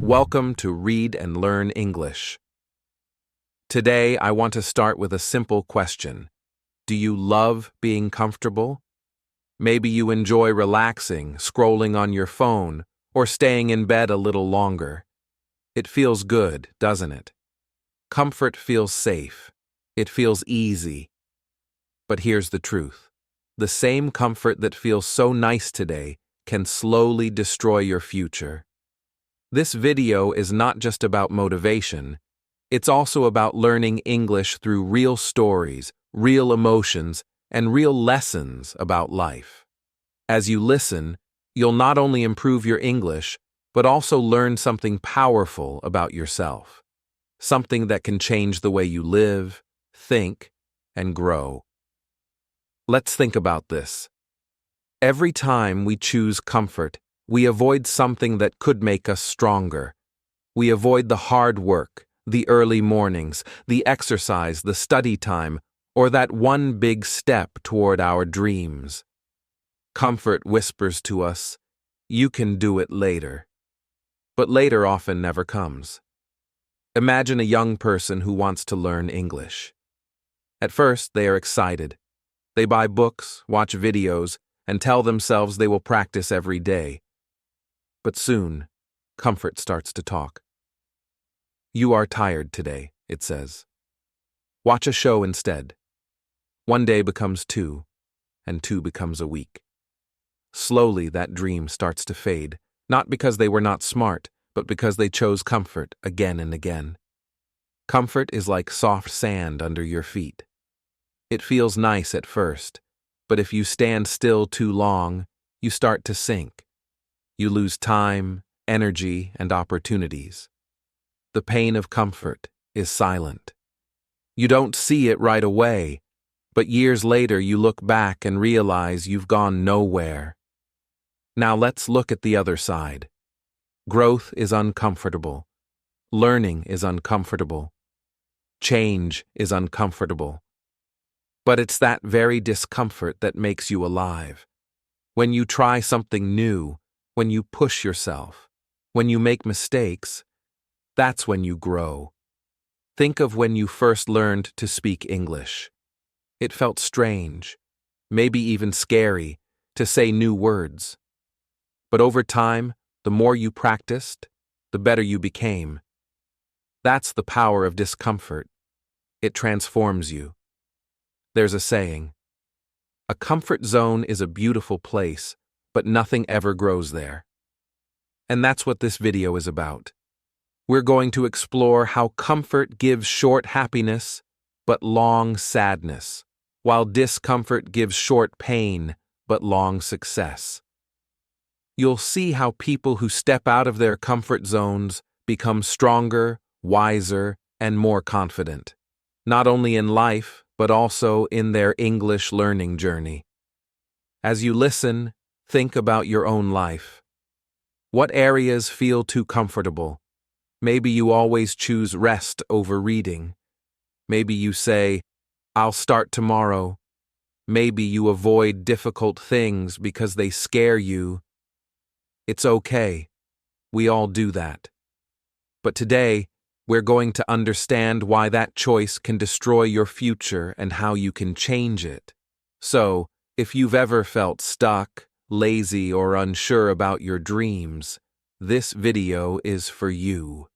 Welcome to Read and Learn English. Today, I want to start with a simple question. Do you love being comfortable? Maybe you enjoy relaxing, scrolling on your phone, or staying in bed a little longer. It feels good, doesn't it? Comfort feels safe. It feels easy. But here's the truth. The same comfort that feels so nice today can slowly destroy your future. This video is not just about motivation, it's also about learning English through real stories, real emotions, and real lessons about life. As you listen, you'll not only improve your English, but also learn something powerful about yourself. Something that can change the way you live, think, and grow. Let's think about this. Every time we choose comfort, we avoid something that could make us stronger. We avoid the hard work, the early mornings, the exercise, the study time, or that one big step toward our dreams. Comfort whispers to us, "You can do it later." But later often never comes. Imagine a young person who wants to learn English. At first, they are excited. They buy books, watch videos, and tell themselves they will practice every day. But soon, comfort starts to talk. "You are tired today," it says. "Watch a show instead." One day becomes two, and two becomes a week. Slowly, that dream starts to fade, not because they were not smart, but because they chose comfort again and again. Comfort is like soft sand under your feet. It feels nice at first, but if you stand still too long, you start to sink. You lose time, energy, and opportunities. The pain of comfort is silent. You don't see it right away, but years later you look back and realize you've gone nowhere. Now let's look at the other side. Growth is uncomfortable. Learning is uncomfortable. Change is uncomfortable. But it's that very discomfort that makes you alive. When you try something new, when you push yourself, when you make mistakes, that's when you grow. Think of when you first learned to speak English. It felt strange, maybe even scary, to say new words. But over time, the more you practiced, the better you became. That's the power of discomfort. It transforms you. There's a saying, "A comfort zone is a beautiful place, but nothing ever grows there." And that's what this video is about. We're going to explore how comfort gives short happiness, but long sadness, while discomfort gives short pain, but long success. You'll see how people who step out of their comfort zones become stronger, wiser, and more confident, not only in life, but also in their English learning journey. As you listen, think about your own life. What areas feel too comfortable? Maybe you always choose rest over reading. Maybe you say, "I'll start tomorrow." Maybe you avoid difficult things because they scare you. It's okay. We all do that. But today, we're going to understand why that choice can destroy your future and how you can change it. So, if you've ever felt stuck, lazy, or unsure about your dreams, this video is for you.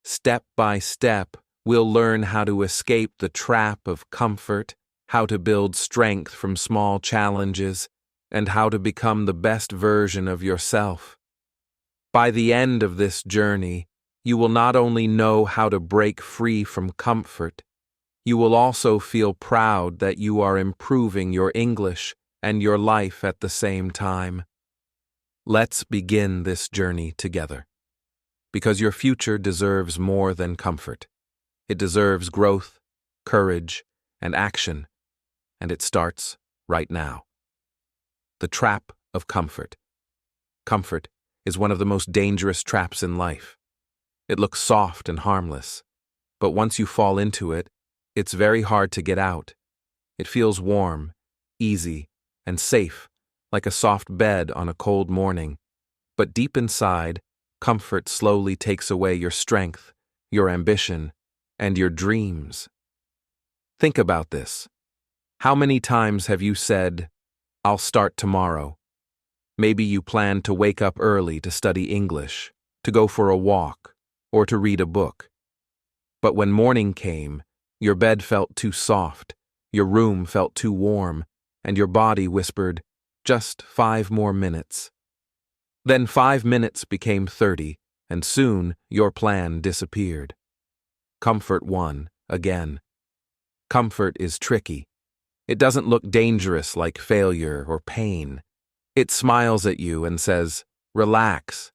Step by step, we'll learn how to escape the trap of comfort, how to build strength from small challenges, and how to become the best version of yourself. By the end of this journey, you will not only know how to break free from comfort, you will also feel proud that you are improving your English and your life at the same time. Let's begin this journey together. Because your future deserves more than comfort. It deserves growth, courage, and action, and it starts right now. The trap of comfort. Comfort is one of the most dangerous traps in life. It looks soft and harmless, but once you fall into it, it's very hard to get out. It feels warm, easy, and safe, like a soft bed on a cold morning. But deep inside, Comfort slowly takes away your strength, your ambition, and your dreams. Think about this. How many times have you said, "I'll start tomorrow"? Maybe you planned to wake up early to study English, to go for a walk, or to read a book. But when morning came, your bed felt too soft, your room felt too warm, and your body whispered, "Just 5 more minutes." Then 5 minutes became 30, and soon your plan disappeared. Comfort won, again. Comfort is tricky. It doesn't look dangerous like failure or pain. It smiles at you and says, "Relax.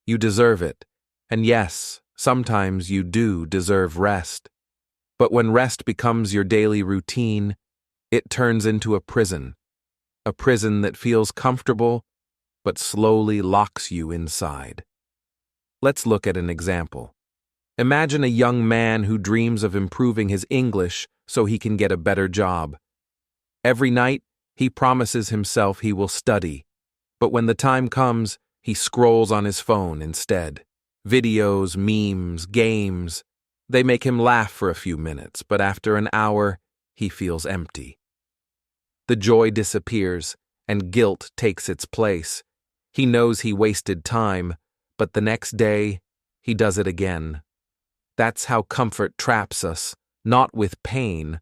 You deserve it. And yes, sometimes you do deserve rest." But when rest becomes your daily routine, it turns into a prison that feels comfortable but slowly locks you inside. Let's look at an example. Imagine a young man who dreams of improving his English so he can get a better job. Every night, he promises himself he will study, but when the time comes, he scrolls on his phone instead. Videos, memes, games, they make him laugh for a few minutes, but after an hour, he feels empty. The joy disappears, and guilt takes its place. He knows he wasted time, but the next day, he does it again. That's how comfort traps us, not with pain,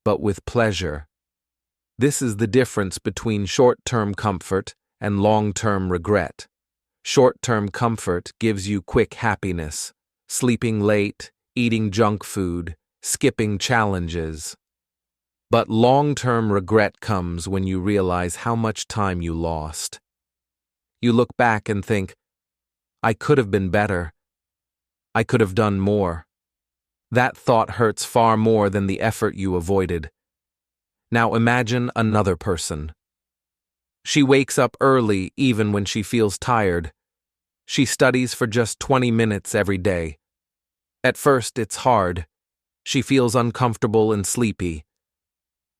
but with pleasure. This is the difference between short-term comfort and long-term regret. Short-term comfort gives you quick happiness, sleeping late, eating junk food, skipping challenges. But long-term regret comes when you realize how much time you lost. You look back and think, "I could have been better. I could have done more." That thought hurts far more than the effort you avoided. Now imagine another person. She wakes up early even when she feels tired. She studies for just 20 minutes every day. At first, it's hard. She feels uncomfortable and sleepy.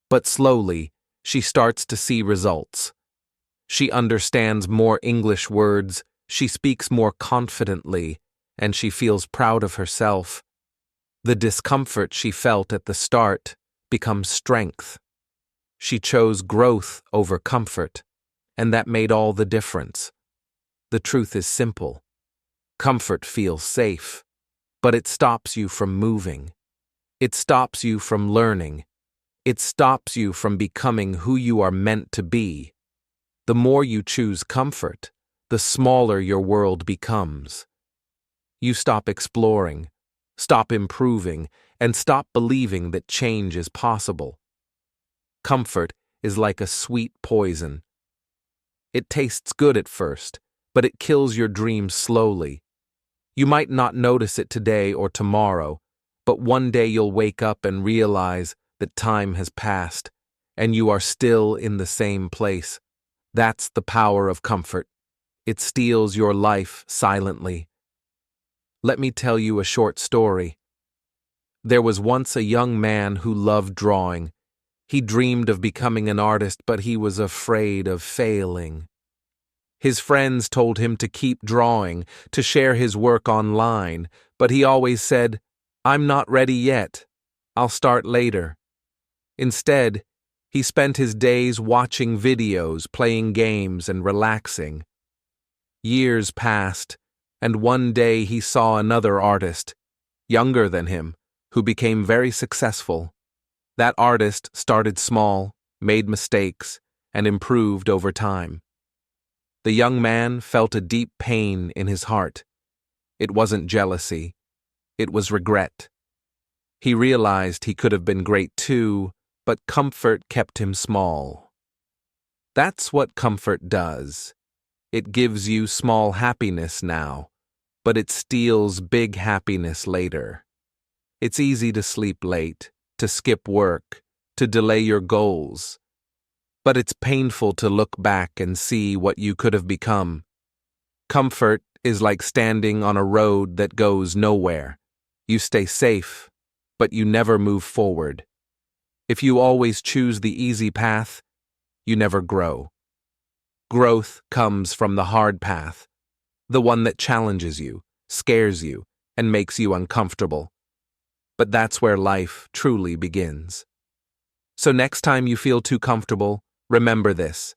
But slowly, she starts to see results. She understands more English words, she speaks more confidently, and she feels proud of herself. The discomfort she felt at the start becomes strength. She chose growth over comfort, and that made all the difference. The truth is simple. Comfort feels safe, but it stops you from moving. It stops you from learning. It stops you from becoming who you are meant to be. The more you choose comfort, the smaller your world becomes. You stop exploring, stop improving, and stop believing that change is possible. Comfort is like a sweet poison. It tastes good at first, but it kills your dreams slowly. You might not notice it today or tomorrow, but one day you'll wake up and realize that time has passed, and you are still in the same place. That's the power of comfort. It steals your life silently. Let me tell you a short story. There was once a young man who loved drawing. He dreamed of becoming an artist, but he was afraid of failing. His friends told him to keep drawing, to share his work online, but he always said, "I'm not ready yet. I'll start later." Instead, he spent his days watching videos, playing games, and relaxing. Years passed, and one day he saw another artist, younger than him, who became very successful. That artist started small, made mistakes, and improved over time. The young man felt a deep pain in his heart. It wasn't jealousy. It was regret. He realized he could have been great too, but comfort kept him small. That's what comfort does. It gives you small happiness now, but it steals big happiness later. It's easy to sleep late, to skip work, to delay your goals. But it's painful to look back and see what you could have become. Comfort is like standing on a road that goes nowhere. You stay safe, but you never move forward. If you always choose the easy path, you never grow. Growth comes from the hard path. the one that challenges you, scares you, and makes you uncomfortable. But that's where life truly begins. So next time you feel too comfortable, remember this: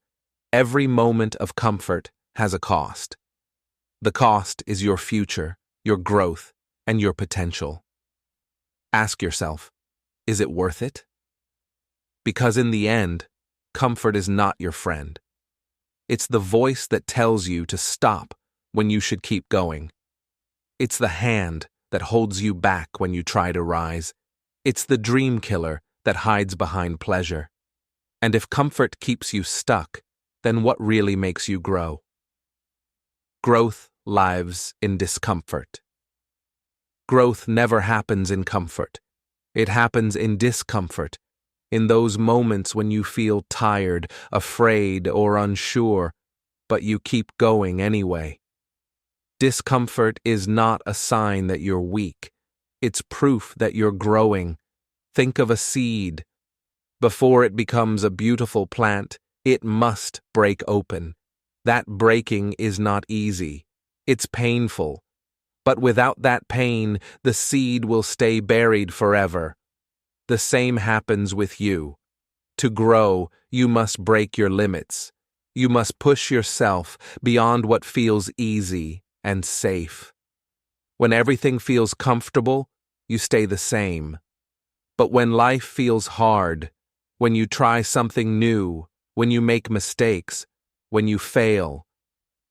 every moment of comfort has a cost. The cost is your future, your growth, and your potential. Ask yourself, is it worth it? Because in the end, comfort is not your friend. It's the voice that tells you to stop when you should keep going. It's the hand that holds you back when you try to rise. It's the dream killer that hides behind pleasure. And if comfort keeps you stuck, then what really makes you grow? Growth lives in discomfort. Growth never happens in comfort. It happens in discomfort, in those moments when you feel tired, afraid, or unsure, but you keep going anyway. Discomfort is not a sign that you're weak. It's proof that you're growing. Think of a seed. Before it becomes a beautiful plant, it must break open. That breaking is not easy. It's painful. But without that pain, the seed will stay buried forever. The same happens with you. To grow, you must break your limits. You must push yourself beyond what feels easy and safe. When everything feels comfortable, you stay the same. But when life feels hard, when you try something new, when you make mistakes, when you fail,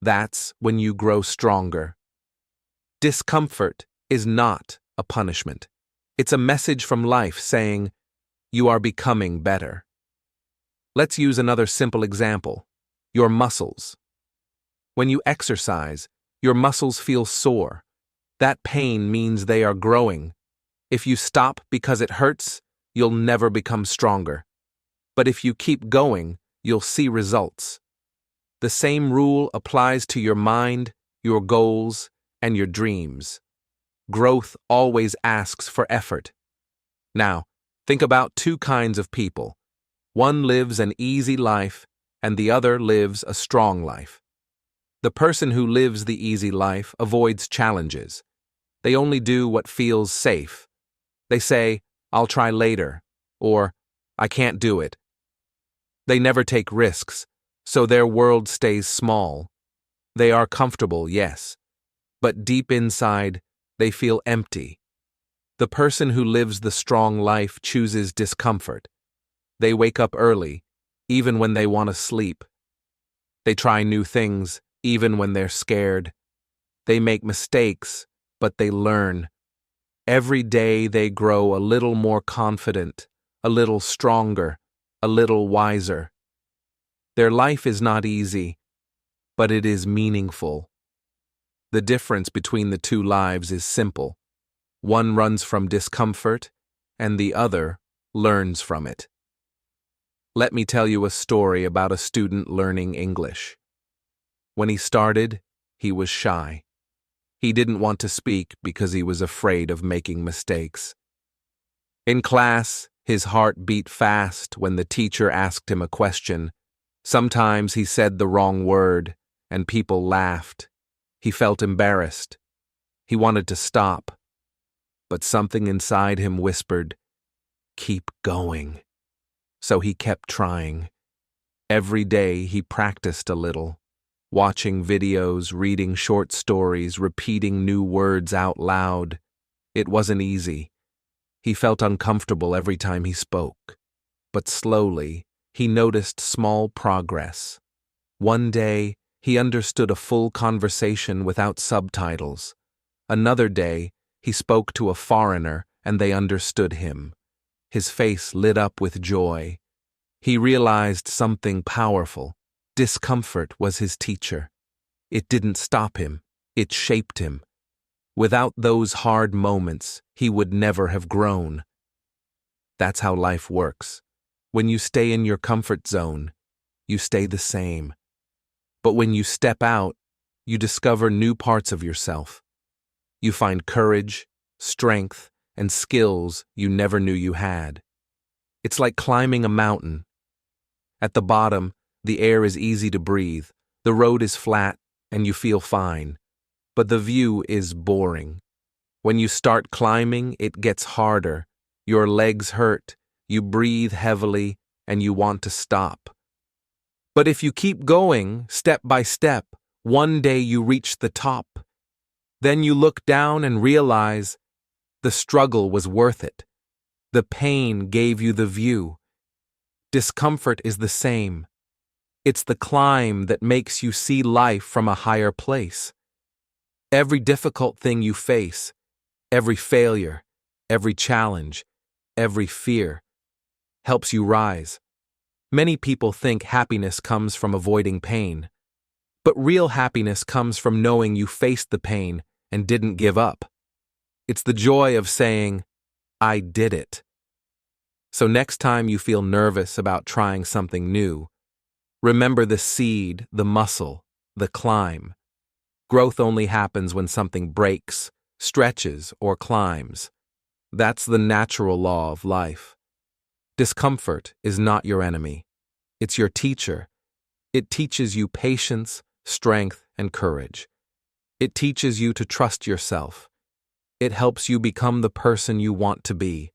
that's when you grow stronger. Discomfort is not a punishment. It's a message from life saying, you are becoming better. Let's use another simple example: your muscles. When you exercise, your muscles feel sore. That pain means they are growing. If you stop because it hurts, you'll never become stronger. But if you keep going, you'll see results. The same rule applies to your mind, your goals, and your dreams. Growth always asks for effort. Now, think about two kinds of people. One lives an easy life, and the other lives a strong life. The person who lives the easy life avoids challenges. They only do what feels safe. They say, "I'll try later," or "I can't do it." They never take risks, so their world stays small. They are comfortable, yes, but deep inside, they feel empty. The person who lives the strong life chooses discomfort. They wake up early, even when they want to sleep. They try new things, even when they're scared. They make mistakes, but they learn. Every day they grow a little more confident, a little stronger, a little wiser. Their life is not easy, but it is meaningful. The difference between the two lives is simple. One runs from discomfort, and the other learns from it. Let me tell you a story about a student learning English. When he started, he was shy. He didn't want to speak because he was afraid of making mistakes. In class, his heart beat fast when the teacher asked him a question. Sometimes he said the wrong word, and people laughed. He felt embarrassed. He wanted to stop. But something inside him whispered, "Keep going." So he kept trying. Every day he practiced a little, watching videos, reading short stories, repeating new words out loud. It wasn't easy. He felt uncomfortable every time he spoke. But slowly, he noticed small progress. One day, he understood a full conversation without subtitles. Another day, he spoke to a foreigner and they understood him. His face lit up with joy. He realized something powerful. Discomfort was his teacher. It didn't stop him. It shaped him. Without those hard moments, he would never have grown. That's how life works. When you stay in your comfort zone, you stay the same. But when you step out, you discover new parts of yourself. You find courage, strength, and skills you never knew you had. It's like climbing a mountain. At the bottom, the air is easy to breathe, the road is flat, and you feel fine. but the view is boring. When you start climbing, it gets harder. Your legs hurt, you breathe heavily, and you want to stop. But if you keep going, step by step, one day you reach the top. Then you look down and realize the struggle was worth it. The pain gave you the view. Discomfort is the same. It's the climb that makes you see life from a higher place. Every difficult thing you face, every failure, every challenge, every fear, helps you rise. Many people think happiness comes from avoiding pain, but real happiness comes from knowing you faced the pain and didn't give up. It's the joy of saying, I did it. So next time you feel nervous about trying something new, remember the seed, the muscle, the climb. Growth only happens when something breaks, stretches, or climbs. That's the natural law of life. Discomfort is not your enemy. It's your teacher. It teaches you patience, strength, and courage. It teaches you to trust yourself. It helps you become the person you want to be.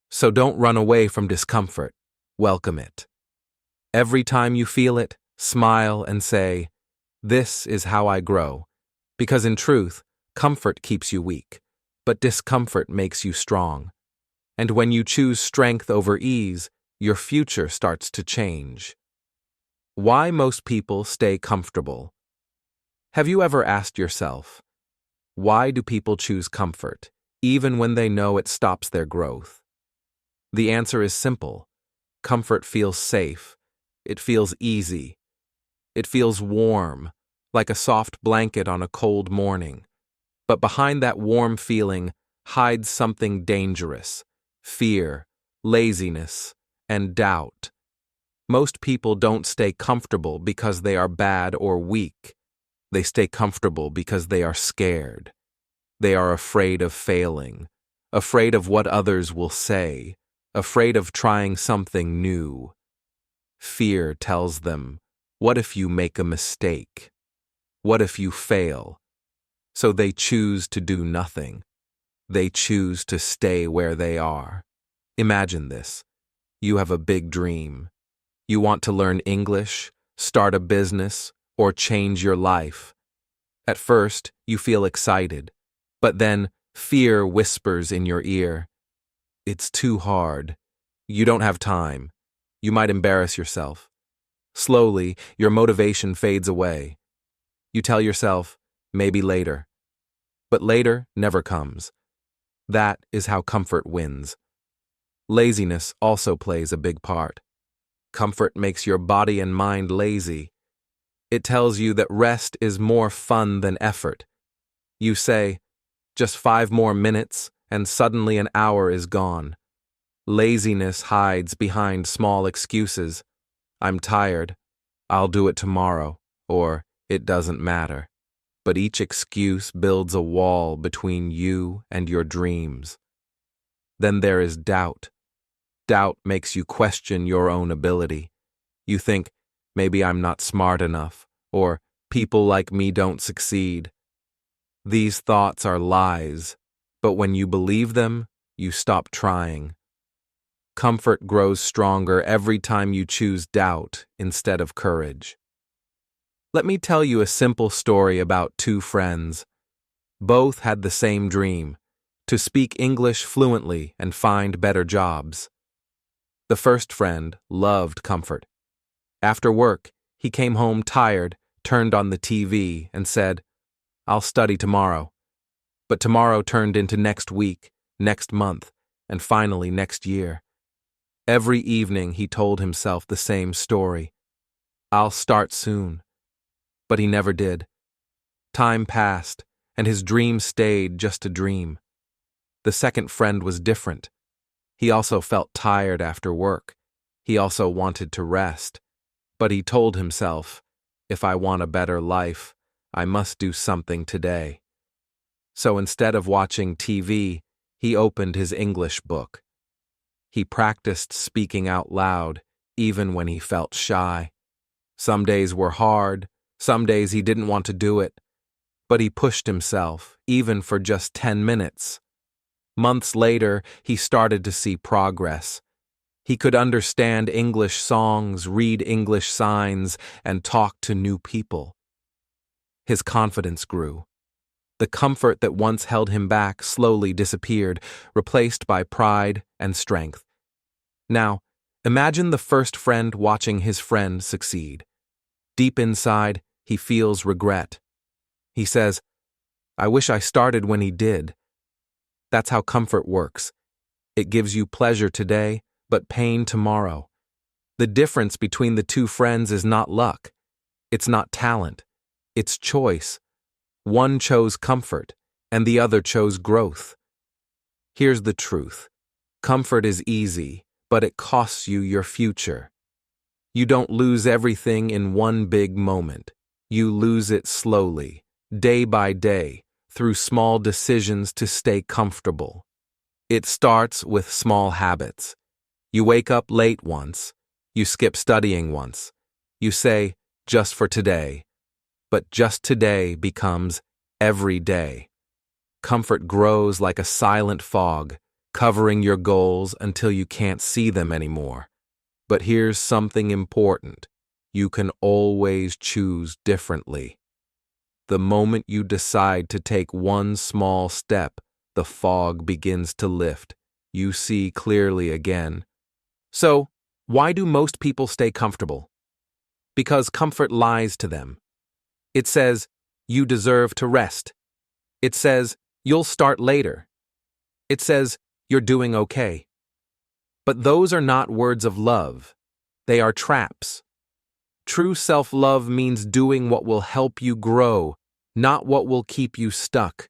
So don't run away from discomfort. Welcome it. Every time you feel it, smile and say, "This is how I grow." Because in truth, comfort keeps you weak, but discomfort makes you strong. And when you choose strength over ease, your future starts to change. Why most people stay comfortable? Have you ever asked yourself, why do people choose comfort, even when they know it stops their growth? The answer is simple. Comfort feels safe. It feels easy. It feels warm, like a soft blanket on a cold morning. But behind that warm feeling hides something dangerous: fear, laziness, and doubt. Most people don't stay comfortable because they are bad or weak. They stay comfortable because they are scared. They are afraid of failing, afraid of what others will say, afraid of trying something new. Fear tells them, what if you make a mistake? What if you fail? So they choose to do nothing. They choose to stay where they are. Imagine this. You have a big dream. You want to learn English, start a business, or change your life. At first, you feel excited, but then fear whispers in your ear. It's too hard. You don't have time. You might embarrass yourself. Slowly, your motivation fades away. You tell yourself, maybe later. But later never comes. That is how comfort wins. Laziness also plays a big part. Comfort makes your body and mind lazy. It tells you that rest is more fun than effort. You say, just 5 more minutes, and suddenly an hour is gone. Laziness hides behind small excuses. I'm tired. I'll do it tomorrow. Or, it doesn't matter. But each excuse builds a wall between you and your dreams. Then there is doubt. Doubt makes you question your own ability. You think, maybe I'm not smart enough, or people like me don't succeed. These thoughts are lies, but when you believe them, you stop trying. Comfort grows stronger every time you choose doubt instead of courage. Let me tell you a simple story about 2 friends. Both had the same dream: to speak English fluently and find better jobs. The first friend loved comfort. After work, he came home tired, turned on the TV, and said, "I'll study tomorrow." But tomorrow turned into next week, next month, and finally next year. Every evening he told himself the same story: "I'll start soon." But he never did. Time passed, and his dream stayed just a dream. The second friend was different. He also felt tired after work. He also wanted to rest. But he told himself, if I want a better life, I must do something today. So instead of watching TV, he opened his English book. He practiced speaking out loud, even when he felt shy. Some days were hard. Some days he didn't want to do it. But he pushed himself, even for just 10 minutes. Months later, he started to see progress. He could understand English songs, read English signs, and talk to new people. His confidence grew. The comfort that once held him back slowly disappeared, replaced by pride and strength. Now, imagine the first friend watching his friend succeed. Deep inside, he feels regret. He says, "I wish I started when he did." That's how comfort works. It gives you pleasure today, but pain tomorrow. The difference between the two friends is not luck. It's not talent. It's choice. One chose comfort, and the other chose growth. Here's the truth. Comfort is easy, but it costs you your future. You don't lose everything in one big moment. You lose it slowly, day by day, through small decisions to stay comfortable. It starts with small habits. You wake up late once. You skip studying once. You say, "Just for today." But just today becomes every day. Comfort grows like a silent fog, covering your goals until you can't see them anymore. But here's something important. You can always choose differently. The moment you decide to take one small step, the fog begins to lift. You see clearly again. So, why do most people stay comfortable? Because comfort lies to them. It says, "You deserve to rest." It says, "You'll start later." It says, "You're doing okay." But those are not words of love. They are traps. True self-love means doing what will help you grow, not what will keep you stuck.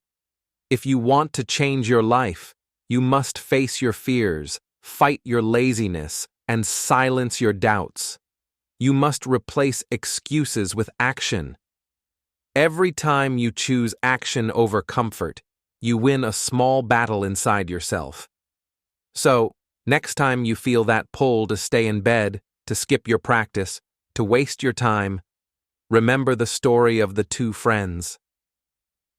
If you want to change your life, you must face your fears, fight your laziness, and silence your doubts. You must replace excuses with action. Every time you choose action over comfort, you win a small battle inside yourself. So, next time you feel that pull to stay in bed, to skip your practice, to waste your time, remember the story of the two friends.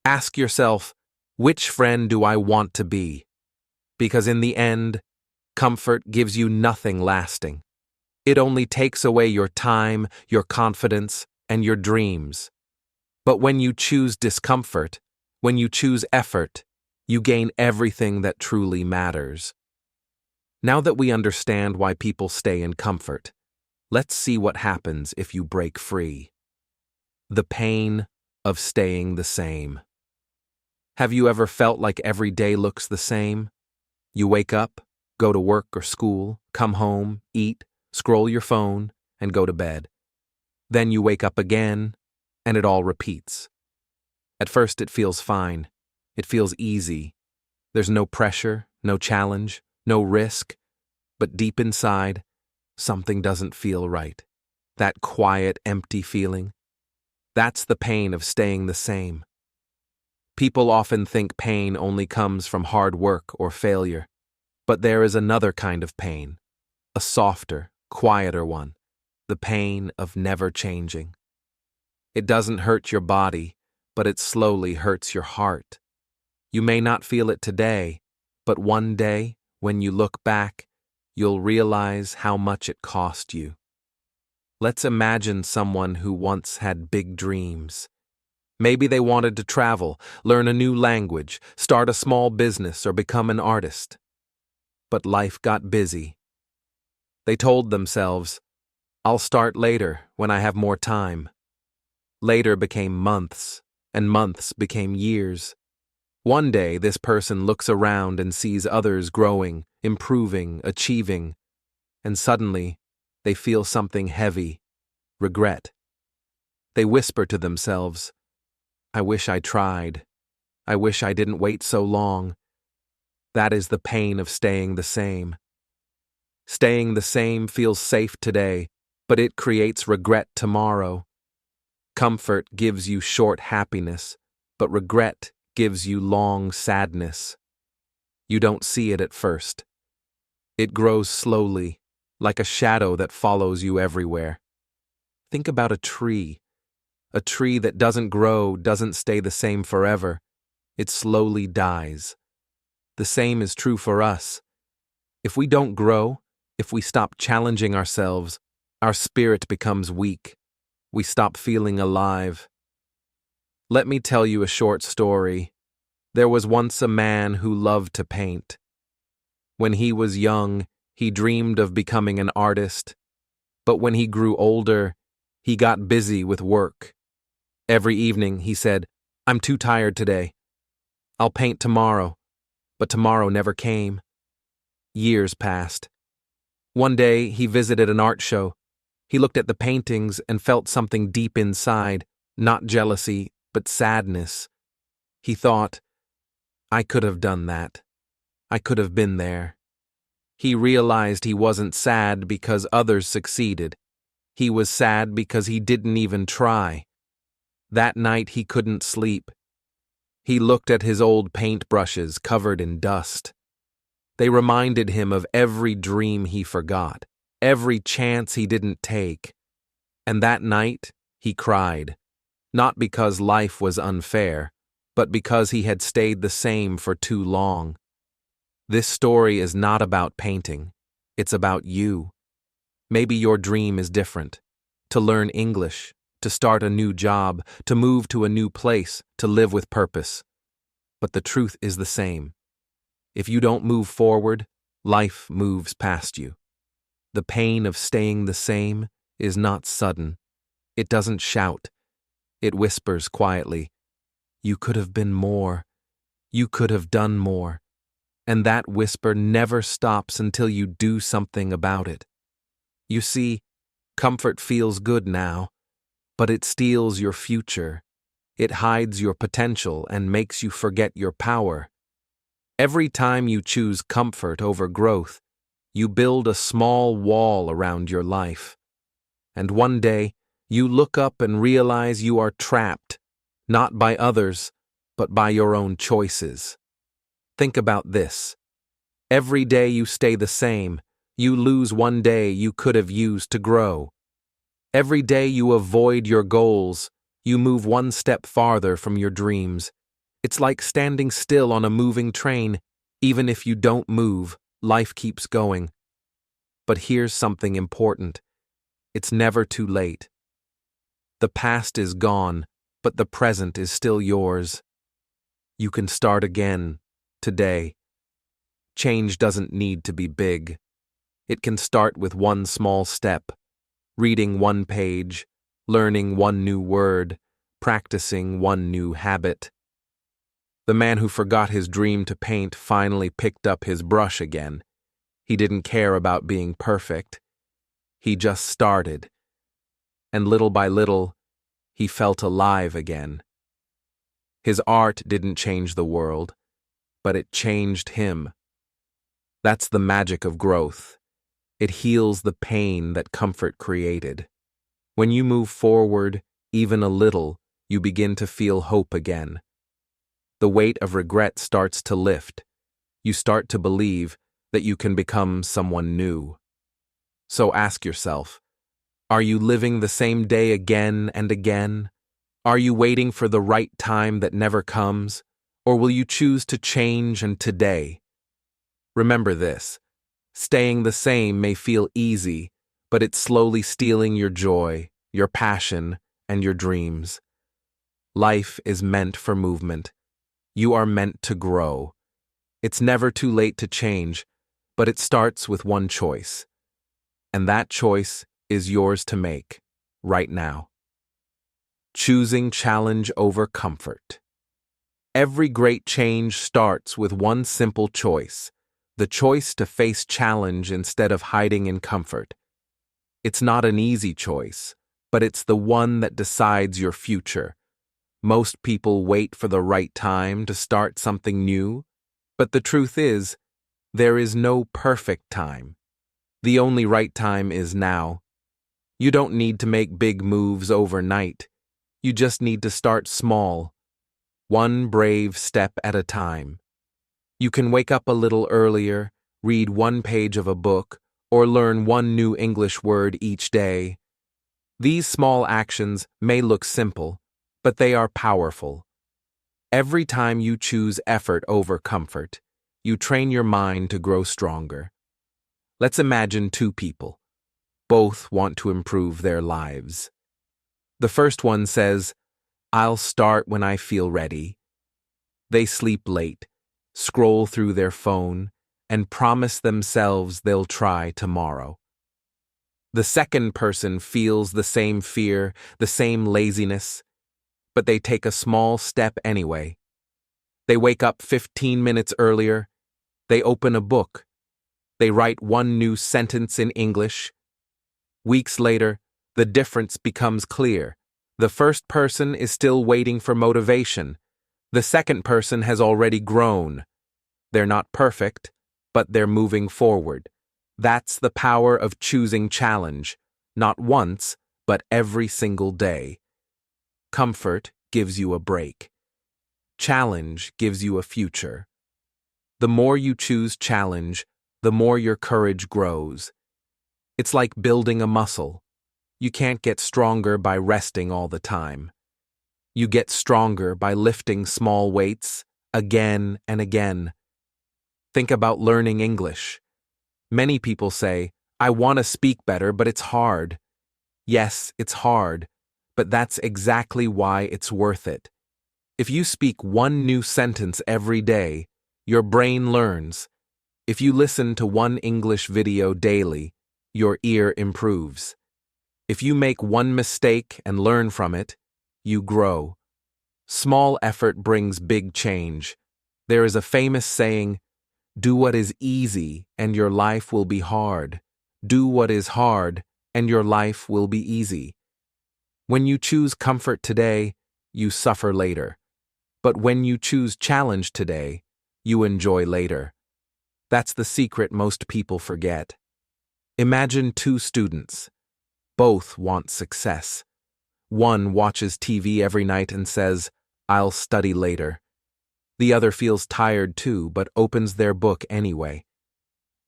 Ask yourself, which friend do I want to be? Because in the end, comfort gives you nothing lasting. It only takes away your time, your confidence, and your dreams. But when you choose discomfort, when you choose effort, you gain everything that truly matters. Now that we understand why people stay in comfort, let's see what happens if you break free. The pain of staying the same. Have you ever felt like every day looks the same? You wake up, go to work or school, come home, eat, scroll your phone, and go to bed. Then you wake up again, and it all repeats. At first it feels fine. It feels easy. There's no pressure, no challenge, no risk. But deep inside, something doesn't feel right. That quiet, empty feeling. That's the pain of staying the same. People often think pain only comes from hard work or failure. But there is another kind of pain, a softer, quieter one, the pain of never changing. It doesn't hurt your body, but it slowly hurts your heart. You may not feel it today, but one day, when you look back, you'll realize how much it cost you. Let's imagine someone who once had big dreams. Maybe they wanted to travel, learn a new language, start a small business, or become an artist. But life got busy. They told themselves, "I'll start later, when I have more time." Later became months, and months became years. One day, this person looks around and sees others growing, improving, achieving, and suddenly, they feel something heavy, regret. They whisper to themselves, "I wish I tried. I wish I didn't wait so long." That is the pain of staying the same. Staying the same feels safe today, but it creates regret tomorrow. Comfort gives you short happiness, but regret gives you long sadness. You don't see it at first. It grows slowly, like a shadow that follows you everywhere. Think about a tree. A tree that doesn't grow doesn't stay the same forever. It slowly dies. The same is true for us. If we don't grow, if we stop challenging ourselves, our spirit becomes weak. We stop feeling alive. Let me tell you a short story. There was once a man who loved to paint. When he was young, he dreamed of becoming an artist. But when he grew older, he got busy with work. Every evening, he said, "I'm too tired today. I'll paint tomorrow." But tomorrow never came. Years passed. One day, he visited an art show. He looked at the paintings and felt something deep inside, not jealousy, but sadness. He thought, "I could have done that. I could have been there." He realized he wasn't sad because others succeeded. He was sad because he didn't even try. That night he couldn't sleep. He looked at his old paintbrushes covered in dust. They reminded him of every dream he forgot, every chance he didn't take. And that night, he cried, not because life was unfair, but because he had stayed the same for too long. This story is not about painting. It's about you. Maybe your dream is different. To learn English, to start a new job, to move to a new place, to live with purpose. But the truth is the same. If you don't move forward, life moves past you. The pain of staying the same is not sudden. It doesn't shout. It whispers quietly. You could have been more. You could have done more. And that whisper never stops until you do something about it. You see, comfort feels good now, but it steals your future. It hides your potential and makes you forget your power. Every time you choose comfort over growth, you build a small wall around your life. And one day, you look up and realize you are trapped, not by others, but by your own choices. Think about this. Every day you stay the same, you lose one day you could have used to grow. Every day you avoid your goals, you move one step farther from your dreams. It's like standing still on a moving train. Even if you don't move, life keeps going. But here's something important. It's never too late. The past is gone, but the present is still yours. You can start again, today. Change doesn't need to be big. It can start with one small step, reading one page, learning one new word, practicing one new habit. The man who forgot his dream to paint finally picked up his brush again. He didn't care about being perfect. He just started. And little by little, he felt alive again. His art didn't change the world, but it changed him. That's the magic of growth. It heals the pain that comfort created. When you move forward, even a little, you begin to feel hope again. The weight of regret starts to lift. You start to believe that you can become someone new. So ask yourself, are you living the same day again and again? Are you waiting for the right time that never comes? Or will you choose to change and today? Remember this, staying the same may feel easy, but it's slowly stealing your joy, your passion, and your dreams. Life is meant for movement. You are meant to grow. It's never too late to change, but it starts with one choice. And that choice is yours to make, right now. Choosing challenge over comfort. Every great change starts with one simple choice, the choice to face challenge instead of hiding in comfort. It's not an easy choice, but it's the one that decides your future. Most people wait for the right time to start something new, but the truth is, there is no perfect time. The only right time is now. You don't need to make big moves overnight. You just need to start small, one brave step at a time. You can wake up a little earlier, read one page of a book, or learn one new English word each day. These small actions may look simple, but they are powerful. Every time you choose effort over comfort, you train your mind to grow stronger. Let's imagine two people. Both want to improve their lives. The first one says, "I'll start when I feel ready." They sleep late, scroll through their phone, and promise themselves they'll try tomorrow. The second person feels the same fear, the same laziness, but they take a small step anyway. They wake up 15 minutes earlier, they open a book, they write one new sentence in English. Weeks later, the difference becomes clear. The first person is still waiting for motivation. The second person has already grown. They're not perfect, but they're moving forward. That's the power of choosing challenge, not once, but every single day. Comfort gives you a break. Challenge gives you a future. The more you choose challenge, the more your courage grows. It's like building a muscle. You can't get stronger by resting all the time. You get stronger by lifting small weights again and again. Think about learning English. Many people say, "I want to speak better, but it's hard." Yes, it's hard, but that's exactly why it's worth it. If you speak one new sentence every day, your brain learns. If you listen to one English video daily, your ear improves. If you make one mistake and learn from it, you grow. Small effort brings big change. There is a famous saying, "Do what is easy and your life will be hard. Do what is hard and your life will be easy." When you choose comfort today, you suffer later. But when you choose challenge today, you enjoy later. That's the secret most people forget. Imagine two students. Both want success. One watches TV every night and says, "I'll study later." The other feels tired too, but opens their book anyway.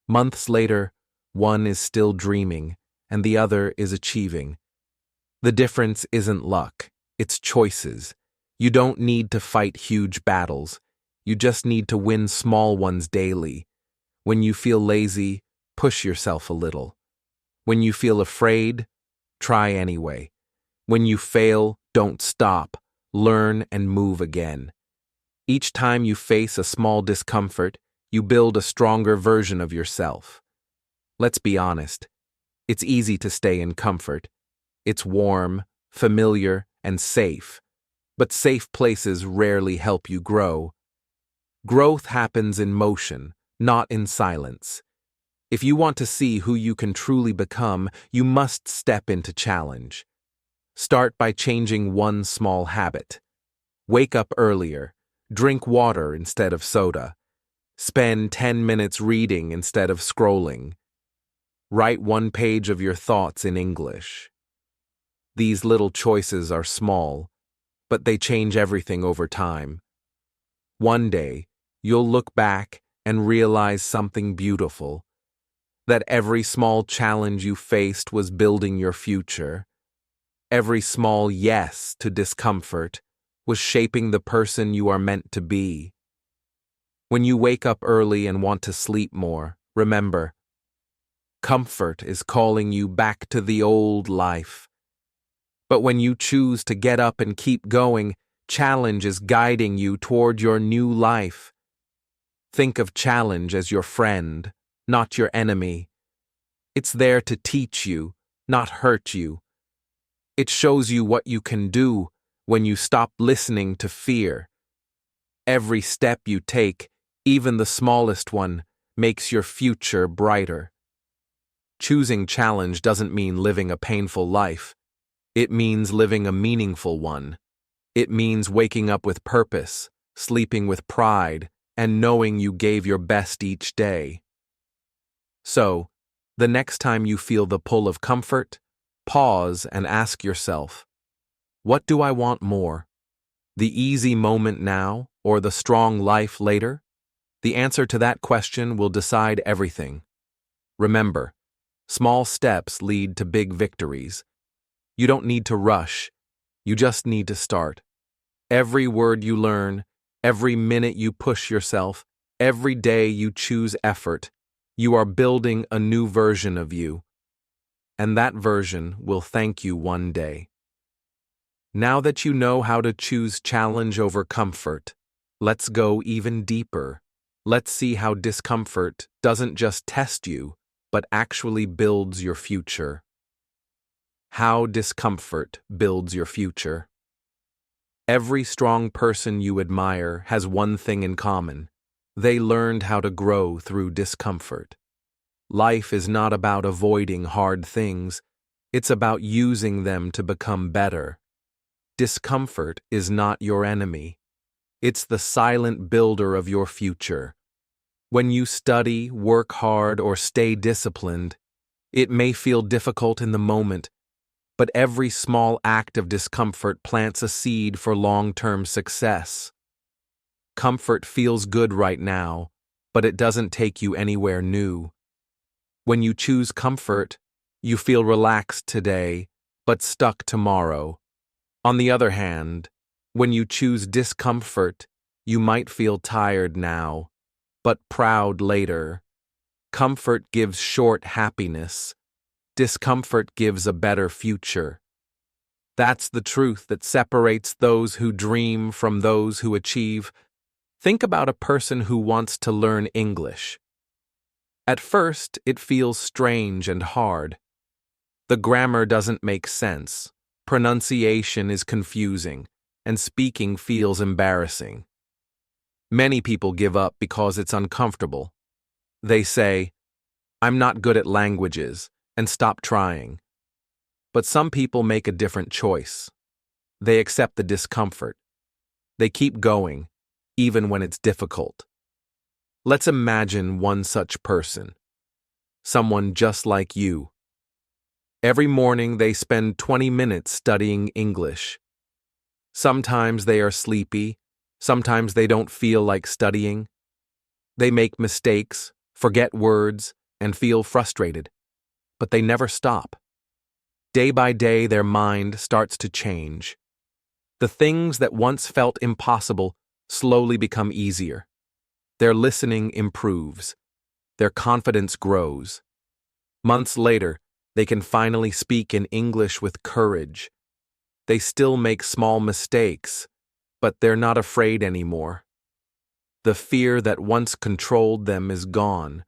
Months later, one is still dreaming, and the other is achieving. The difference isn't luck, it's choices. You don't need to fight huge battles. You just need to win small ones daily. When you feel lazy, push yourself a little. When you feel afraid, try anyway. When you fail, don't stop. Learn and move again. Each time you face a small discomfort, you build a stronger version of yourself. Let's be honest. It's easy to stay in comfort. It's warm, familiar, and safe. But safe places rarely help you grow. Growth happens in motion, not in silence. If you want to see who you can truly become, you must step into challenge. Start by changing one small habit. Wake up earlier. Drink water instead of soda. Spend 10 minutes reading instead of scrolling. Write one page of your thoughts in English. These little choices are small, but they change everything over time. One day, you'll look back and realize something beautiful. That every small challenge you faced was building your future. Every small yes to discomfort was shaping the person you are meant to be. When you wake up early and want to sleep more, remember, comfort is calling you back to the old life. But when you choose to get up and keep going, challenge is guiding you toward your new life. Think of challenge as your friend, not your enemy. It's there to teach you, not hurt you. It shows you what you can do when you stop listening to fear. Every step you take, even the smallest one, makes your future brighter. Choosing challenge doesn't mean living a painful life. It means living a meaningful one. It means waking up with purpose, sleeping with pride, and knowing you gave your best each day. So, the next time you feel the pull of comfort, pause and ask yourself, what do I want more? The easy moment now or the strong life later? The answer to that question will decide everything. Remember, small steps lead to big victories. You don't need to rush. You just need to start. Every word you learn, every minute you push yourself, every day you choose effort, you are building a new version of you. And that version will thank you one day. Now that you know how to choose challenge over comfort, let's go even deeper. Let's see how discomfort doesn't just test you, but actually builds your future. How discomfort builds your future. Every strong person you admire has one thing in common. They learned how to grow through discomfort. Life is not about avoiding hard things, it's about using them to become better. Discomfort is not your enemy. It's the silent builder of your future. When you study, work hard, or stay disciplined, it may feel difficult in the moment, but every small act of discomfort plants a seed for long-term success. Comfort feels good right now, but it doesn't take you anywhere new. When you choose comfort, you feel relaxed today, but stuck tomorrow. On the other hand, when you choose discomfort, you might feel tired now, but proud later. Comfort gives short happiness. Discomfort gives a better future. That's the truth that separates those who dream from those who achieve. Think about a person who wants to learn English. At first, it feels strange and hard. The grammar doesn't make sense. Pronunciation is confusing, and speaking feels embarrassing. Many people give up because it's uncomfortable. They say, "I'm not good at languages," and stop trying. But some people make a different choice. They accept the discomfort. They keep going, even when it's difficult. Let's imagine one such person. Someone just like you. Every morning they spend 20 minutes studying English. Sometimes they are sleepy, sometimes they don't feel like studying. They make mistakes, forget words, and feel frustrated. But they never stop. Day by day their mind starts to change. The things that once felt impossible slowly become easier. Their listening improves. Their confidence grows. Months later, they can finally speak in English with courage. They still make small mistakes, but they're not afraid anymore. The fear that once controlled them is gone.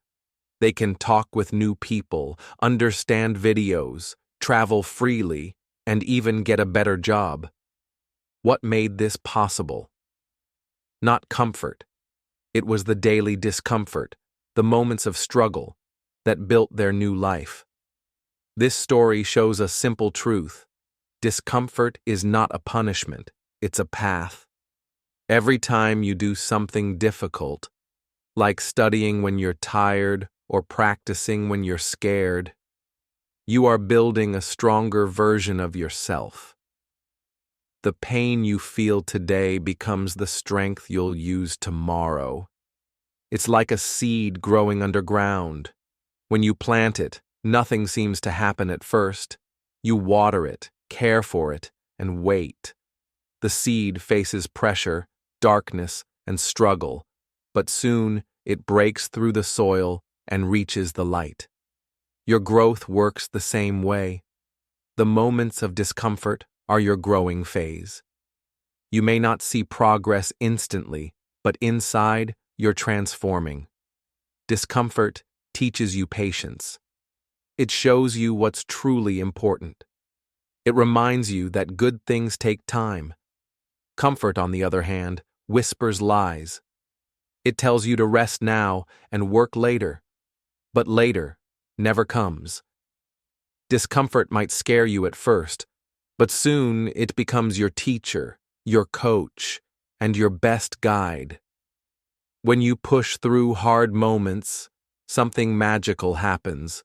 They can talk with new people, understand videos, travel freely, and even get a better job. What made this possible? Not comfort. It was the daily discomfort, the moments of struggle, that built their new life. This story shows a simple truth. Discomfort is not a punishment, it's a path. Every time you do something difficult, like studying when you're tired or practicing when you're scared, you are building a stronger version of yourself. The pain you feel today becomes the strength you'll use tomorrow. It's like a seed growing underground. When you plant it, nothing seems to happen at first. You water it, care for it, and wait. The seed faces pressure, darkness, and struggle, but soon it breaks through the soil and reaches the light. Your growth works the same way. The moments of discomfort are your growing phase. You may not see progress instantly, but inside, you're transforming. Discomfort teaches you patience. It shows you what's truly important. It reminds you that good things take time. Comfort, on the other hand, whispers lies. It tells you to rest now and work later. But later never comes. Discomfort might scare you at first, but soon it becomes your teacher, your coach, and your best guide. When you push through hard moments, something magical happens.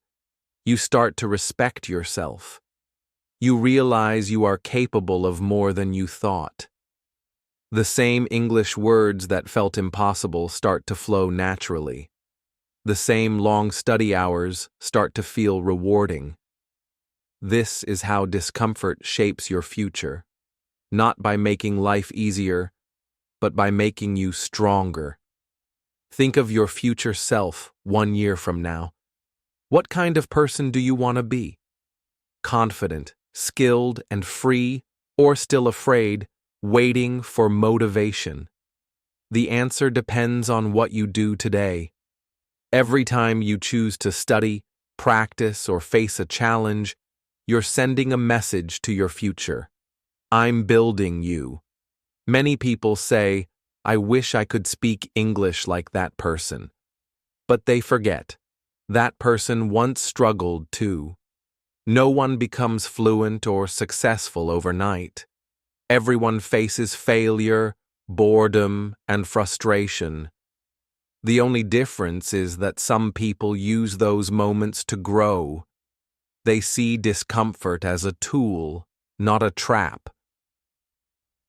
You start to respect yourself. You realize you are capable of more than you thought. The same English words that felt impossible start to flow naturally. The same long study hours start to feel rewarding. This is how discomfort shapes your future, not by making life easier, but by making you stronger. Think of your future self 1 year from now. What kind of person do you want to be? Confident, skilled, and free, or still afraid, waiting for motivation? The answer depends on what you do today. Every time you choose to study, practice, or face a challenge, you're sending a message to your future. I'm building you. Many people say, I wish I could speak English like that person. But they forget. That person once struggled too. No one becomes fluent or successful overnight. Everyone faces failure, boredom, and frustration. The only difference is that some people use those moments to grow. They see discomfort as a tool, not a trap.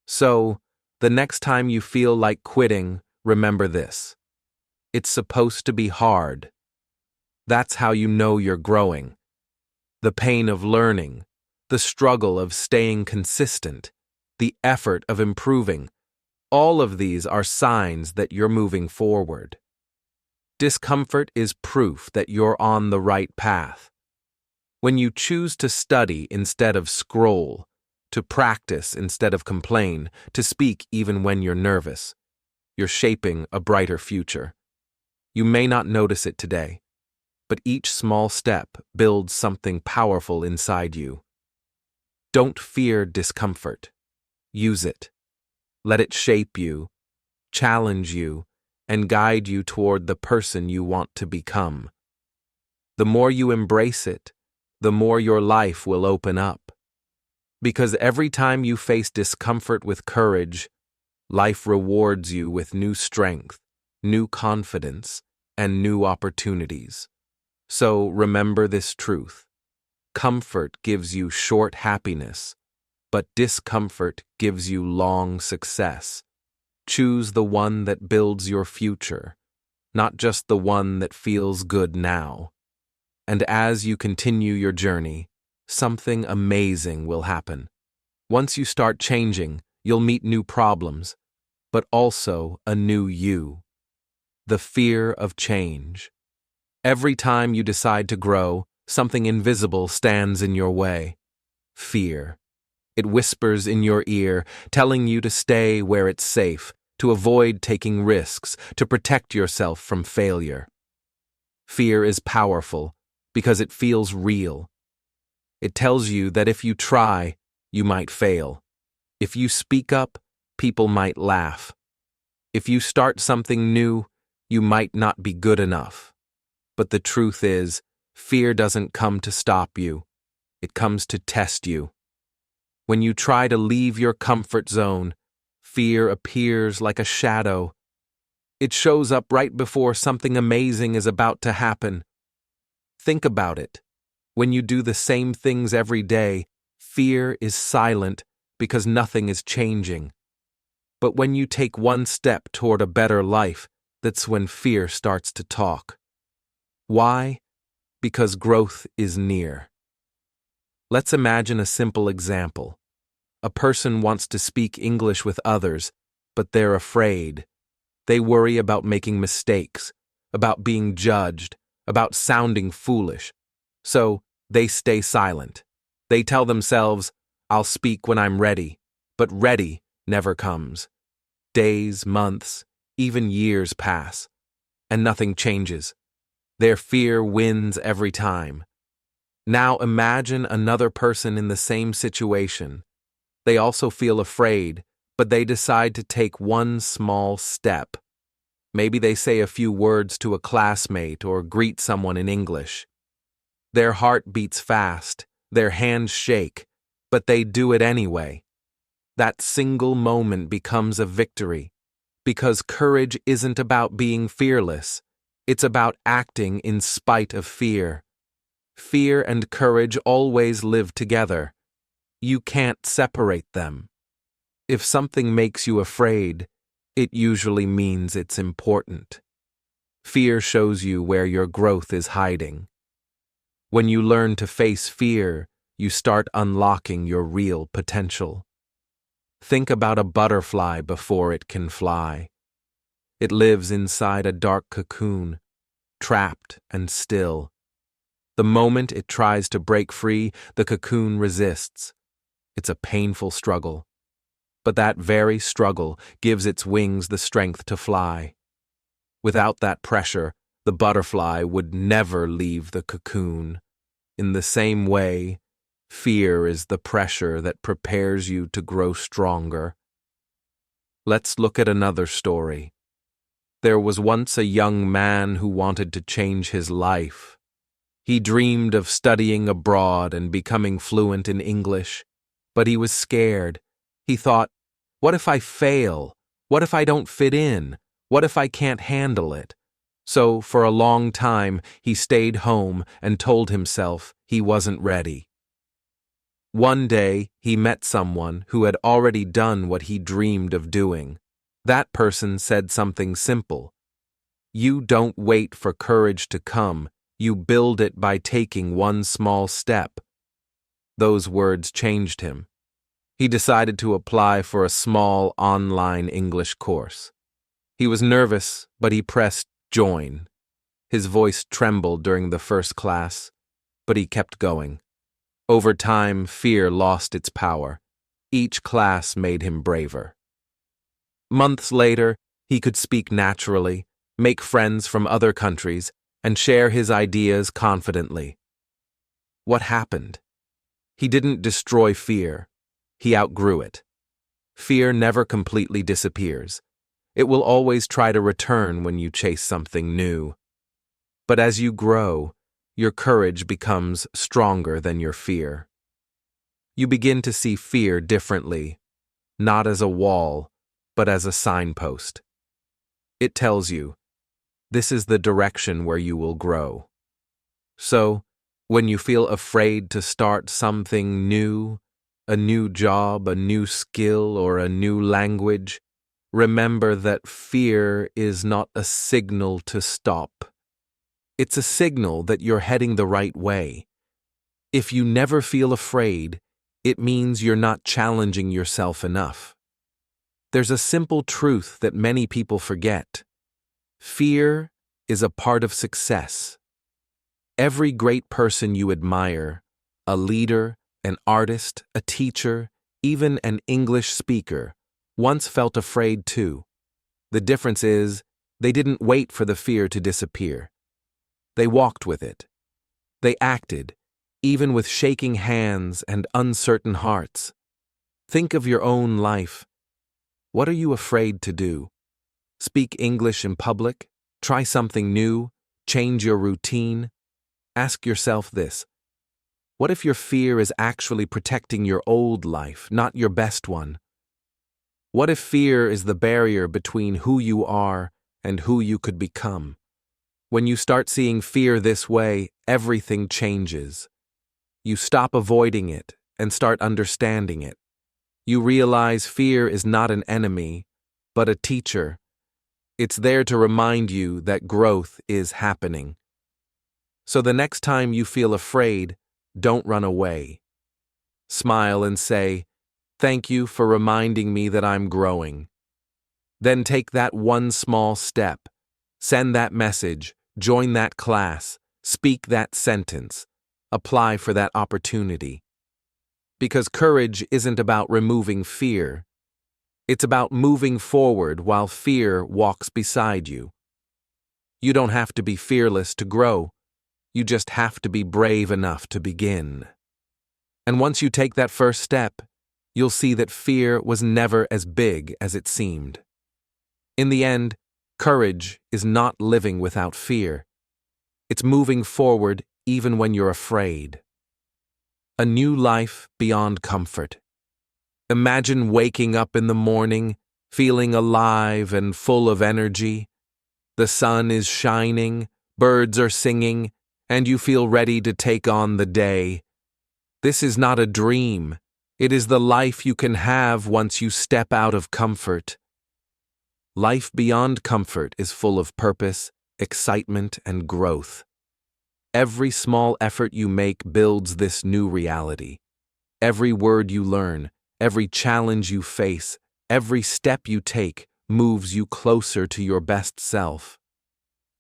So, the next time you feel like quitting, remember this. It's supposed to be hard. That's how you know you're growing. The pain of learning, the struggle of staying consistent, the effort of improving, all of these are signs that you're moving forward. Discomfort is proof that you're on the right path. When you choose to study instead of scroll, to practice instead of complain, to speak even when you're nervous, you're shaping a brighter future. You may not notice it today, but each small step builds something powerful inside you. Don't fear discomfort. Use it. Let it shape you, challenge you, and guide you toward the person you want to become. The more you embrace it, the more your life will open up. Because every time you face discomfort with courage, life rewards you with new strength, new confidence, and new opportunities. So remember this truth. Comfort gives you short happiness, but discomfort gives you long success. Choose the one that builds your future, not just the one that feels good now. And as you continue your journey, something amazing will happen. Once you start changing, you'll meet new problems, but also a new you. The fear of change. Every time you decide to grow, something invisible stands in your way. Fear. It whispers in your ear, telling you to stay where it's safe, to avoid taking risks, to protect yourself from failure. Fear is powerful because it feels real. It tells you that if you try, you might fail. If you speak up, people might laugh. If you start something new, you might not be good enough. But the truth is, fear doesn't come to stop you. It comes to test you. When you try to leave your comfort zone, fear appears like a shadow. It shows up right before something amazing is about to happen. Think about it. When you do the same things every day, fear is silent because nothing is changing. But when you take one step toward a better life, that's when fear starts to talk. Why? Because growth is near. Let's imagine a simple example. A person wants to speak English with others, but they're afraid. They worry about making mistakes, about being judged, about sounding foolish. So they stay silent. They tell themselves, I'll speak when I'm ready, but ready never comes. Days, months, even years pass, and nothing changes. Their fear wins every time. Now imagine another person in the same situation. They also feel afraid, but they decide to take one small step. Maybe they say a few words to a classmate or greet someone in English. Their heart beats fast, their hands shake, but they do it anyway. That single moment becomes a victory, because courage isn't about being fearless. It's about acting in spite of fear. Fear and courage always live together. You can't separate them. If something makes you afraid, it usually means it's important. Fear shows you where your growth is hiding. When you learn to face fear, you start unlocking your real potential. Think about a butterfly before it can fly. It lives inside a dark cocoon, trapped and still. The moment it tries to break free, the cocoon resists. It's a painful struggle. But that very struggle gives its wings the strength to fly. Without that pressure, the butterfly would never leave the cocoon. In the same way, fear is the pressure that prepares you to grow stronger. Let's look at another story. There was once a young man who wanted to change his life. He dreamed of studying abroad and becoming fluent in English, but he was scared. He thought, what if I fail? What if I don't fit in? What if I can't handle it? So, for a long time, he stayed home and told himself he wasn't ready. One day, he met someone who had already done what he dreamed of doing. That person said something simple. You don't wait for courage to come, you build it by taking one small step. Those words changed him. He decided to apply for a small online English course. He was nervous, but he pressed join. His voice trembled during the first class, but he kept going. Over time, fear lost its power. Each class made him braver. Months later, he could speak naturally, make friends from other countries, and share his ideas confidently. What happened? He didn't destroy fear. He outgrew it. Fear never completely disappears. It will always try to return when you chase something new. But as you grow, your courage becomes stronger than your fear. You begin to see fear differently, not as a wall, but as a signpost. It tells you, this is the direction where you will grow. So, when you feel afraid to start something new, a new job, a new skill, or a new language, remember that fear is not a signal to stop. It's a signal that you're heading the right way. If you never feel afraid, it means you're not challenging yourself enough. There's a simple truth that many people forget. Fear is a part of success. Every great person you admire, a leader, an artist, a teacher, even an English speaker, once felt afraid too. The difference is, they didn't wait for the fear to disappear. They walked with it. They acted, even with shaking hands and uncertain hearts. Think of your own life. What are you afraid to do? Speak English in public? Try something new? Change your routine? Ask yourself this. What if your fear is actually protecting your old life, not your best one? What if fear is the barrier between who you are and who you could become? When you start seeing fear this way, everything changes. You stop avoiding it and start understanding it. You realize fear is not an enemy, but a teacher. It's there to remind you that growth is happening. So the next time you feel afraid, don't run away. Smile and say, "Thank you for reminding me that I'm growing." Then take that one small step. Send that message, join that class, speak that sentence, apply for that opportunity. Because courage isn't about removing fear. It's about moving forward while fear walks beside you. You don't have to be fearless to grow. You just have to be brave enough to begin. And once you take that first step, you'll see that fear was never as big as it seemed. In the end, courage is not living without fear. It's moving forward even when you're afraid. A new life beyond comfort. Imagine waking up in the morning, feeling alive and full of energy. The sun is shining, birds are singing, and you feel ready to take on the day. This is not a dream. It is the life you can have once you step out of comfort. Life beyond comfort is full of purpose, excitement, and growth. Every small effort you make builds this new reality. Every word you learn, every challenge you face, every step you take moves you closer to your best self.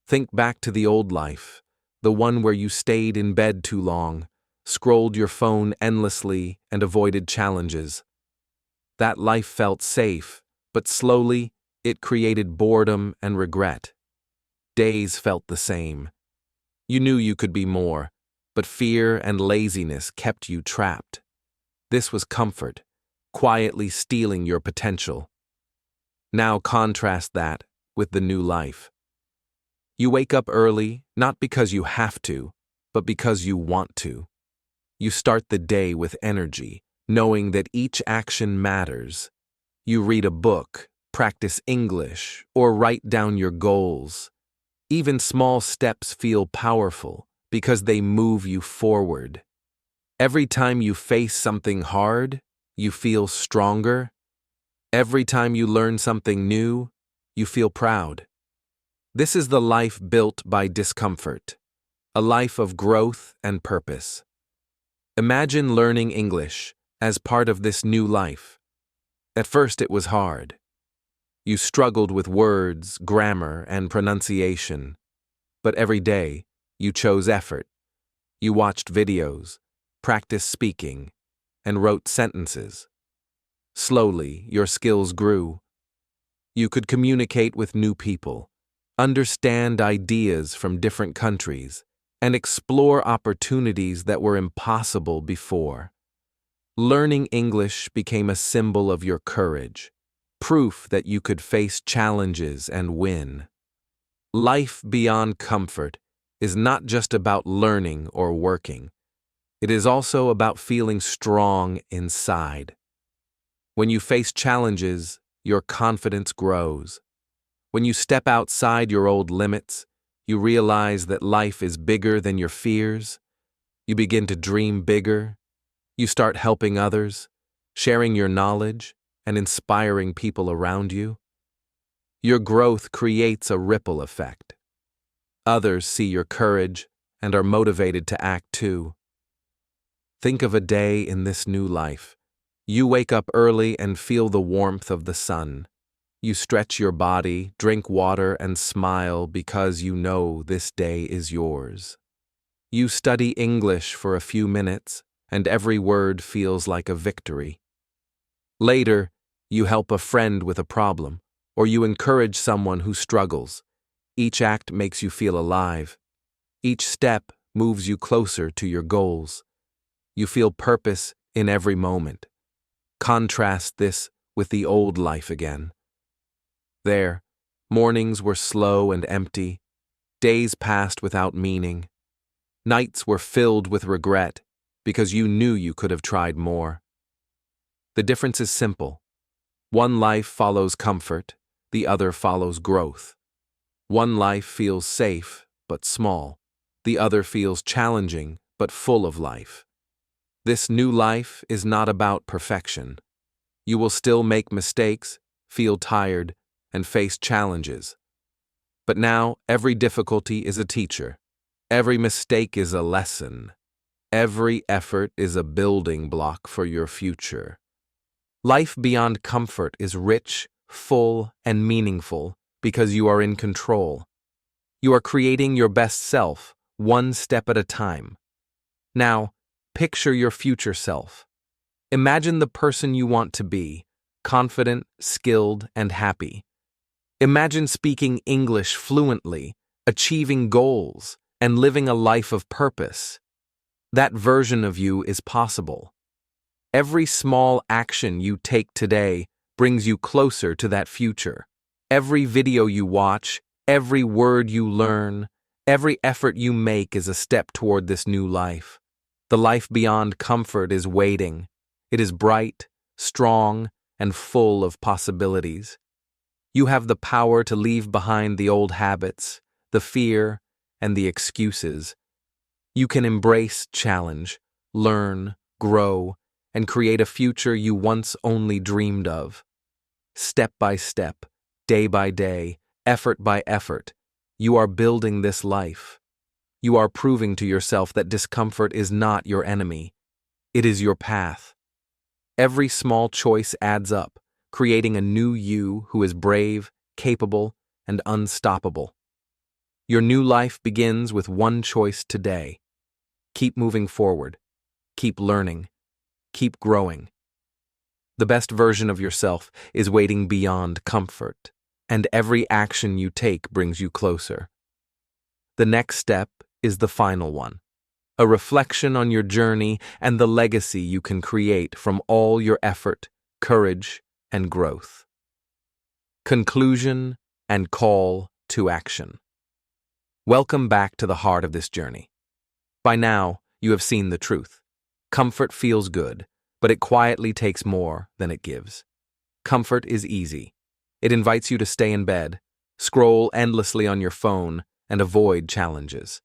Think back to the old life, the one where you stayed in bed too long, scrolled your phone endlessly, and avoided challenges. That life felt safe, but slowly, it created boredom and regret. Days felt the same. You knew you could be more, but fear and laziness kept you trapped. This was comfort, quietly stealing your potential. Now contrast that with the new life. You wake up early, not because you have to, but because you want to. You start the day with energy, knowing that each action matters. You read a book, practice English, or write down your goals. Even small steps feel powerful because they move you forward. Every time you face something hard, you feel stronger. Every time you learn something new, you feel proud. This is the life built by discomfort, a life of growth and purpose. Imagine learning English as part of this new life. At first it was hard. You struggled with words, grammar, and pronunciation. But every day, you chose effort. You watched videos, practiced speaking, and wrote sentences. Slowly, your skills grew. You could communicate with new people, understand ideas from different countries, and explore opportunities that were impossible before. Learning English became a symbol of your courage, proof that you could face challenges and win. Life beyond comfort is not just about learning or working. It is also about feeling strong inside. When you face challenges, your confidence grows. When you step outside your old limits, you realize that life is bigger than your fears. You begin to dream bigger. You start helping others, sharing your knowledge, and inspiring people around you. Your growth creates a ripple effect. Others see your courage and are motivated to act too. Think of a day in this new life. You wake up early and feel the warmth of the sun. You stretch your body, drink water, and smile because you know this day is yours. You study English for a few minutes, and every word feels like a victory. Later, you help a friend with a problem, or you encourage someone who struggles. Each act makes you feel alive. Each step moves you closer to your goals. You feel purpose in every moment. Contrast this with the old life again. There, mornings were slow and empty. Days passed without meaning. Nights were filled with regret because you knew you could have tried more. The difference is simple. One life follows comfort, the other follows growth. One life feels safe but small. The other feels challenging but full of life. This new life is not about perfection. You will still make mistakes, feel tired, and face challenges. But now, every difficulty is a teacher. Every mistake is a lesson. Every effort is a building block for your future. Life beyond comfort is rich, full, and meaningful because you are in control. You are creating your best self, one step at a time. Now, picture your future self. Imagine the person you want to be, confident, skilled, and happy. Imagine speaking English fluently, achieving goals, and living a life of purpose. That version of you is possible. Every small action you take today brings you closer to that future. Every video you watch, every word you learn, every effort you make is a step toward this new life. The life beyond comfort is waiting. It is bright, strong, and full of possibilities. You have the power to leave behind the old habits, the fear, and the excuses. You can embrace challenge, learn, grow, and create a future you once only dreamed of. Step by step, day by day, effort by effort, you are building this life. You are proving to yourself that discomfort is not your enemy. It is your path. Every small choice adds up, creating a new you who is brave, capable, and unstoppable. Your new life begins with one choice today. Keep moving forward. Keep learning. Keep growing. The best version of yourself is waiting beyond comfort, and every action you take brings you closer. The next step is the final one, a reflection on your journey and the legacy you can create from all your effort, courage, and growth. Conclusion and call to action. Welcome back to the heart of this journey. By now, you have seen the truth. Comfort feels good, but it quietly takes more than it gives. Comfort is easy. It invites you to stay in bed, scroll endlessly on your phone, and avoid challenges.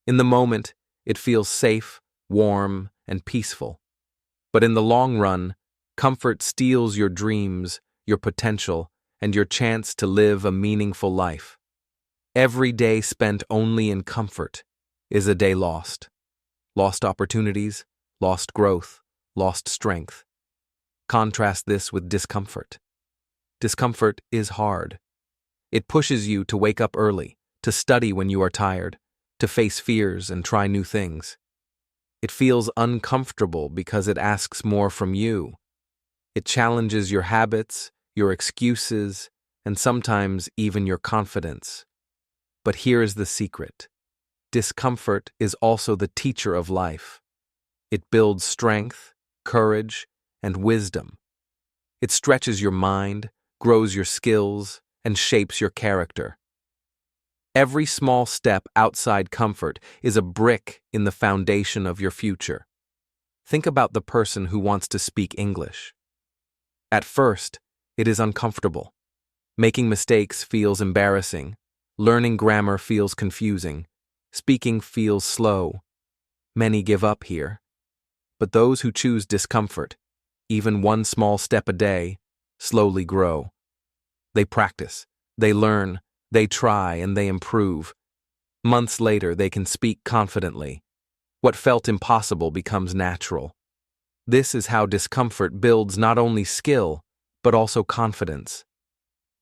In the moment, it feels safe, warm, and peaceful. But in the long run, comfort steals your dreams, your potential, and your chance to live a meaningful life. Every day spent only in comfort is a day lost. Lost opportunities, lost growth, lost strength. Contrast this with discomfort. Discomfort is hard. It pushes you to wake up early, to study when you are tired, to face fears and try new things. It feels uncomfortable because it asks more from you. It challenges your habits, your excuses, and sometimes even your confidence. But here is the secret. Discomfort is also the teacher of life. It builds strength, courage, and wisdom. It stretches your mind, grows your skills, and shapes your character. Every small step outside comfort is a brick in the foundation of your future. Think about the person who wants to speak English. At first, it is uncomfortable. Making mistakes feels embarrassing. Learning grammar feels confusing. Speaking feels slow. Many give up here. But those who choose discomfort, even one small step a day, slowly grow. They practice, they learn, they try, and they improve. Months later, they can speak confidently. What felt impossible becomes natural. This is how discomfort builds not only skill, but also confidence.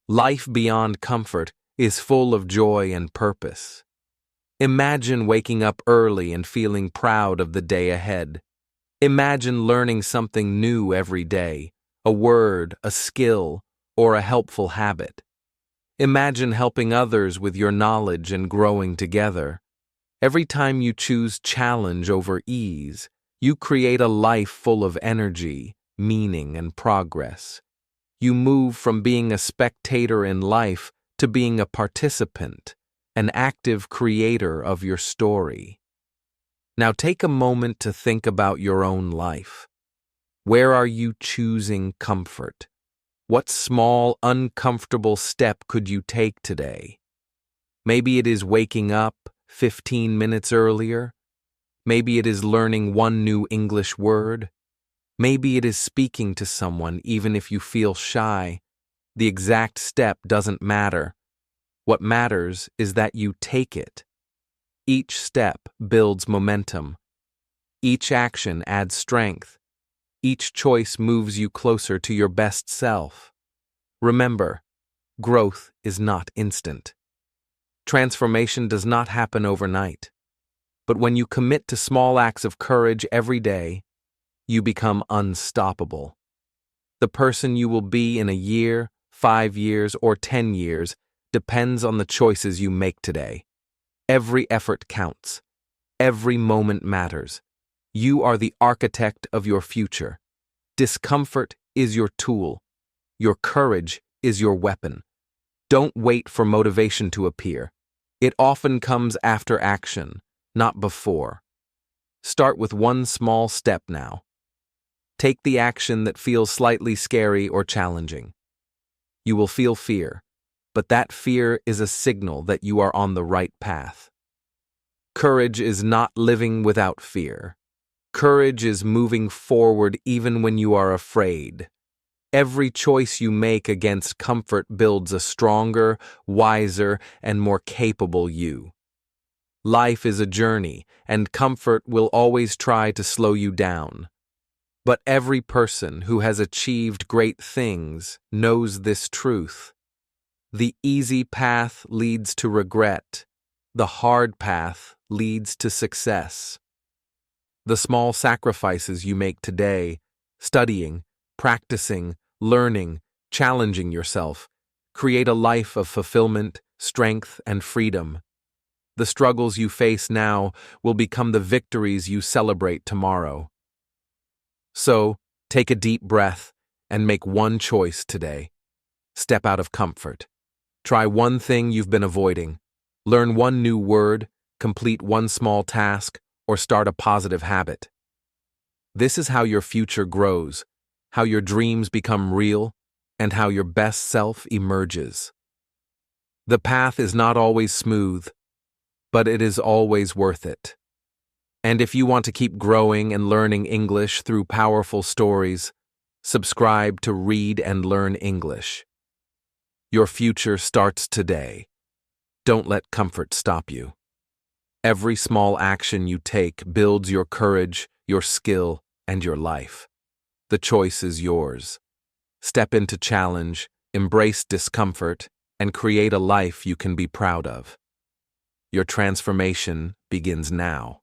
Life beyond comfort is full of joy and purpose. Imagine waking up early and feeling proud of the day ahead. Imagine learning something new every day, a word, a skill, or a helpful habit. Imagine helping others with your knowledge and growing together. Every time you choose challenge over ease, you create a life full of energy, meaning, and progress. You move from being a spectator in life to being a participant, an active creator of your story. Now take a moment to think about your own life. Where are you choosing comfort? What small, uncomfortable step could you take today? Maybe it is waking up 15 minutes earlier. Maybe it is learning one new English word. Maybe it is speaking to someone even if you feel shy. The exact step doesn't matter. What matters is that you take it. Each step builds momentum. Each action adds strength. Each choice moves you closer to your best self. Remember, growth is not instant. Transformation does not happen overnight. But when you commit to small acts of courage every day, you become unstoppable. The person you will be in a year, 5 years, or 10 years depends on the choices you make today. Every effort counts. Every moment matters. You are the architect of your future. Discomfort is your tool. Your courage is your weapon. Don't wait for motivation to appear. It often comes after action, not before. Start with one small step now. Take the action that feels slightly scary or challenging. You will feel fear, but that fear is a signal that you are on the right path. Courage is not living without fear. Courage is moving forward even when you are afraid. Every choice you make against comfort builds a stronger, wiser, and more capable you. Life is a journey, and comfort will always try to slow you down. But every person who has achieved great things knows this truth. The easy path leads to regret. The hard path leads to success. The small sacrifices you make today, studying, practicing, learning, challenging yourself, create a life of fulfillment, strength, and freedom. The struggles you face now will become the victories you celebrate tomorrow. So, take a deep breath and make one choice today. Step out of comfort. Try one thing you've been avoiding. Learn one new word, complete one small task, or start a positive habit. This is how your future grows, how your dreams become real, and how your best self emerges. The path is not always smooth, but it is always worth it. And if you want to keep growing and learning English through powerful stories, subscribe to Read and Learn English. Your future starts today. Don't let comfort stop you. Every small action you take builds your courage, your skill, and your life. The choice is yours. Step into challenge, embrace discomfort, and create a life you can be proud of. Your transformation begins now.